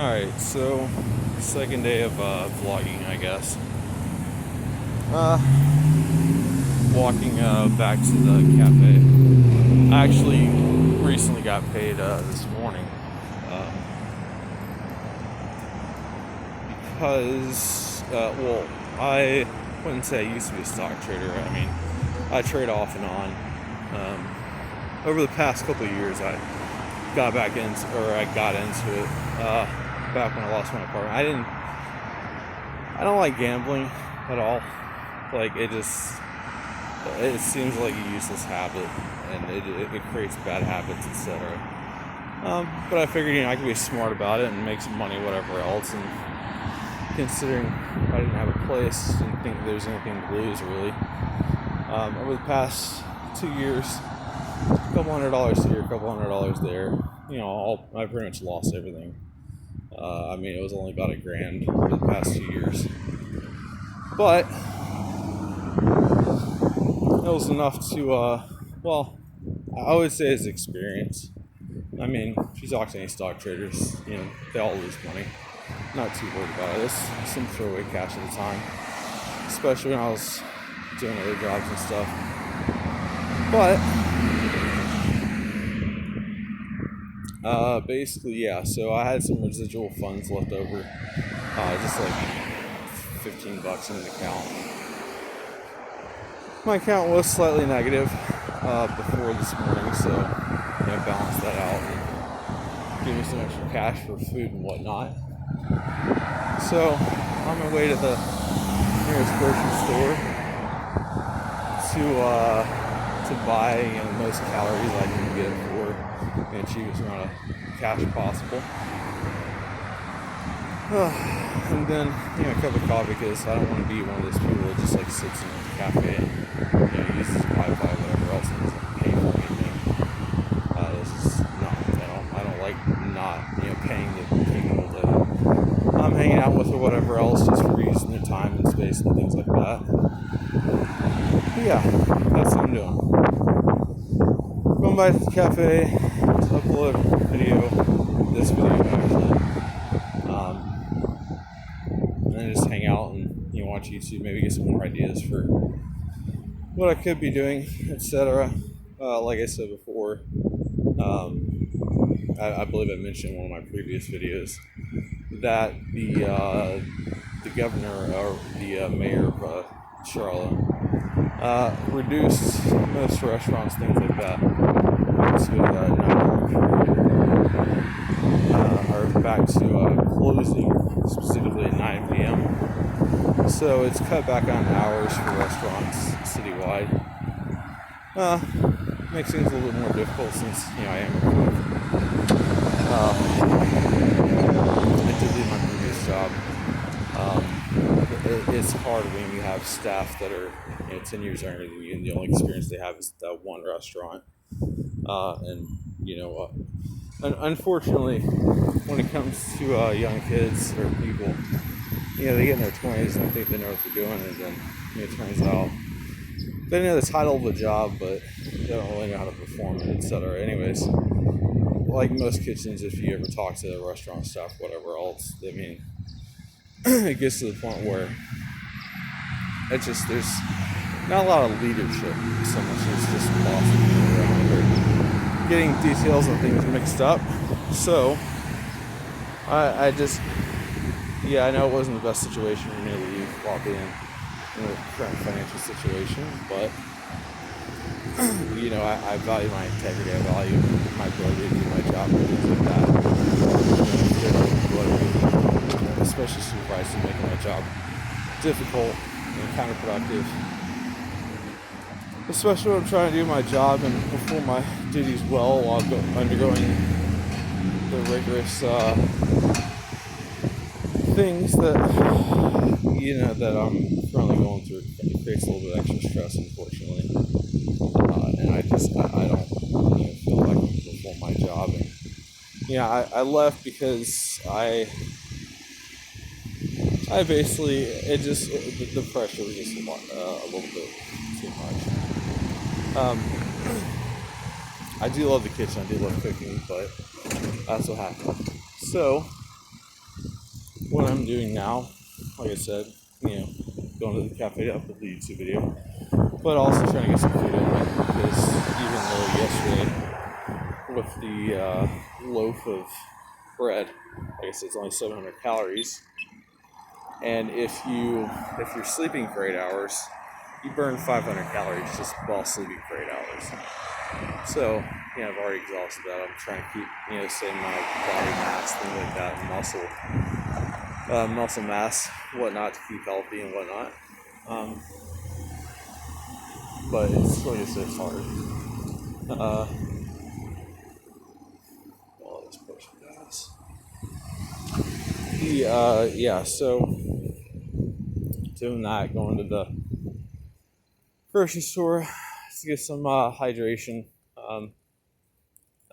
Alright, so second day of vlogging, I guess. Walking back to the cafe. I actually recently got paid this morning because, well, I wouldn't say I used to be a stock trader. I mean, I trade off and on. Over the past couple of years, I got into it back when I lost my apartment. I don't like gambling at all. Like, it seems like a useless habit, and it creates bad habits, etc. But I figured, I could be smart about it and make some money, whatever else. And considering I didn't have a place, didn't think there was anything to lose really. Over the past 2 years, a couple $100 here, a couple $100 there. I pretty much lost everything. It was only about $1,000 over the past 2 years, but it was enough to, I would say it's experience. If you talk to any stock traders, they all lose money. Not too worried about it. It's some throwaway cash at the time, especially when I was doing other jobs and stuff. But basically, yeah. So I had some residual funds left over, just like $15 in an account. My account was slightly negative before this morning, so balance that out and give me some extra cash for food and whatnot. So on my way to the nearest grocery store to buy the most calories I can get for the cheapest amount of cash possible. And then a cup of coffee, because I don't want to be one of those people that just sits in a cafe and uses Wi-Fi or whatever else and doesn't pay for anything. This is not. I don't like not paying the people that I'm hanging out with or whatever else just for using their time and space and things like that. But yeah, that's what I'm doing. Going back to the cafe to upload this video actually. And just hang out and watch YouTube, maybe get some more ideas for what I could be doing, etc. Like I said before, I believe I mentioned in one of my previous videos that the governor or the mayor of Charlotte reduced most restaurants, things like that, back to closing specifically at 9 p.m. So it's cut back on hours for restaurants citywide. Makes things a little bit more difficult since I am a cook. I did leave my previous job. It's hard when you have staff that are 10 years younger than you, and the only experience they have is that one restaurant. Unfortunately, when it comes to young kids or people, they get in their 20s and think they know what they're doing, and then it turns out they know the title of the job, but they don't really know how to perform it, etc. Anyways, like most kitchens, if you ever talk to the restaurant staff, whatever else, it gets to the point where there's not a lot of leadership so much as just bossing people around or getting details and things mixed up. So I know it wasn't the best situation for me to leave while being in the current financial situation, but I value my integrity, I value my ability to do my job and things like that. Especially supervising, making my job difficult and counterproductive. Especially when I'm trying to do my job and perform my duties well while undergoing the rigorous things that that I'm currently going through. It creates a little bit of extra stress, unfortunately, and I don't feel like I can perform my job. And I left because I basically the pressure was just a little bit too much. I do love the kitchen, I do love cooking, but that's what happened. So what I'm doing now, like I said, going to the cafe to upload the YouTube video, but also trying to get some food in me, because even though yesterday with the loaf of bread, like I said, it's only 700 calories, and if you're sleeping for 8 hours, you burn 500 calories just while sleeping for 8 hours. So, I've already exhausted that. I'm trying to keep, same amount of body mass, things like that, and muscle mass, whatnot, to keep healthy and whatnot. But it's, like I said, it's hard. All this person does. So doing that, going to the grocery store to get some hydration.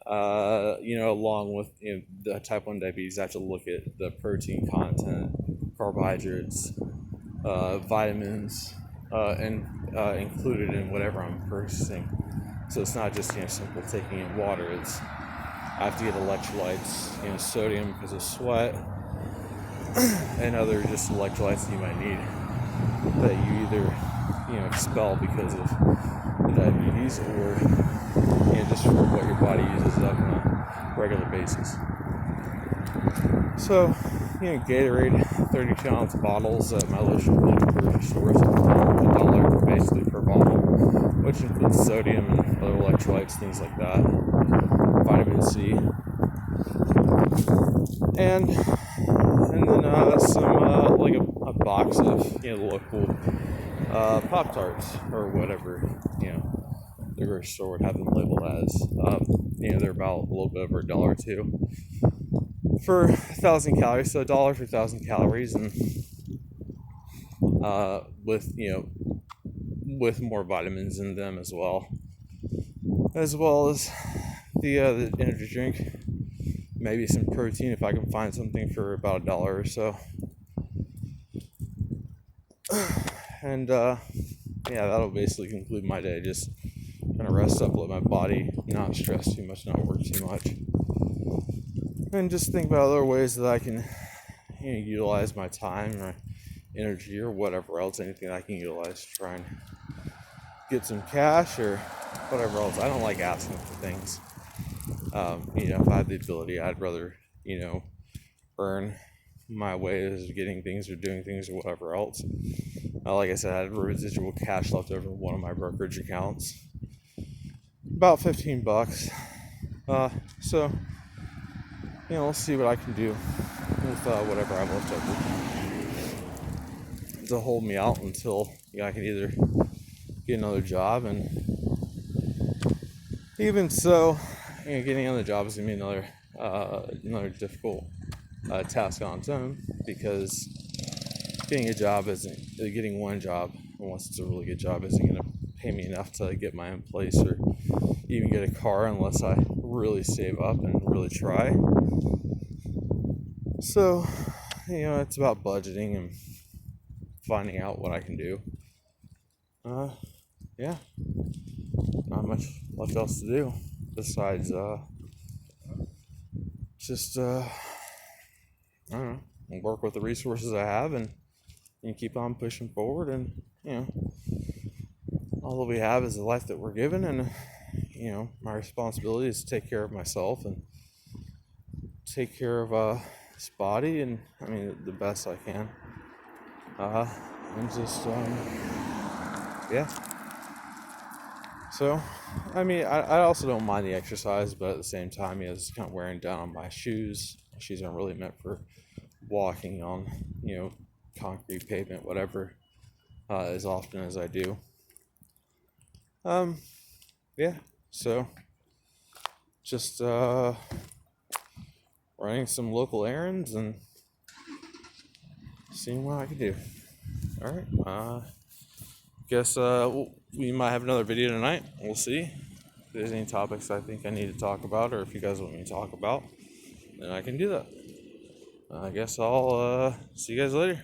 Along with the type 1 diabetes, I have to look at the protein content, carbohydrates, vitamins, and included in whatever I'm purchasing. So it's not just simple taking in water. I have to get electrolytes, sodium because of sweat, and other just electrolytes that you might need that you either expel because of the diabetes, or just for what your body uses up on a regular basis. So, Gatorade, 32-ounce bottles at my local grocery stores, $1 basically per bottle, which includes sodium and other electrolytes, things like that, vitamin C, and then some like a box of local Pop-Tarts or whatever the grocery store would have them labeled as. They're about a little bit over $1 or $2 for 1,000 calories, so $1 for 1,000 calories, and with more vitamins in them as well as the energy drink, maybe some protein if I can find something for about $1 or so, and that'll basically conclude my day. Just kind of rest up, let my body not stress too much, not work too much, and just think about other ways that I can utilize my time or energy or whatever else, anything I can utilize to try and get some cash or whatever else. I don't like asking for things. If I had the ability, I'd rather earn my ways of getting things or doing things or whatever else. Like I said, I had residual cash left over in one of my brokerage accounts, about $15. So we'll see what I can do with whatever I have left over to hold me out until I can either get another job, and even so, getting another job is gonna be another difficult task on its own, because getting one job, unless it's a really good job, isn't gonna pay me enough to get my own place or even get a car unless I really save up and really try. So, it's about budgeting and finding out what I can do. Not much left else to do besides just I don't know, work with the resources I have and keep on pushing forward. And all that we have is the life that we're given, and my responsibility is to take care of myself and take care of this body, and the best I can, and just so I also don't mind the exercise, but at the same time, it's kind of wearing down on my shoes. My shoes aren't really meant for walking on concrete pavement, whatever, as often as I do. So just running some local errands and seeing what I can do. All right. Guess we might have another video tonight. We'll see. If there's any topics I think I need to talk about, or if you guys want me to talk about, then I can do that. I guess I'll see you guys later.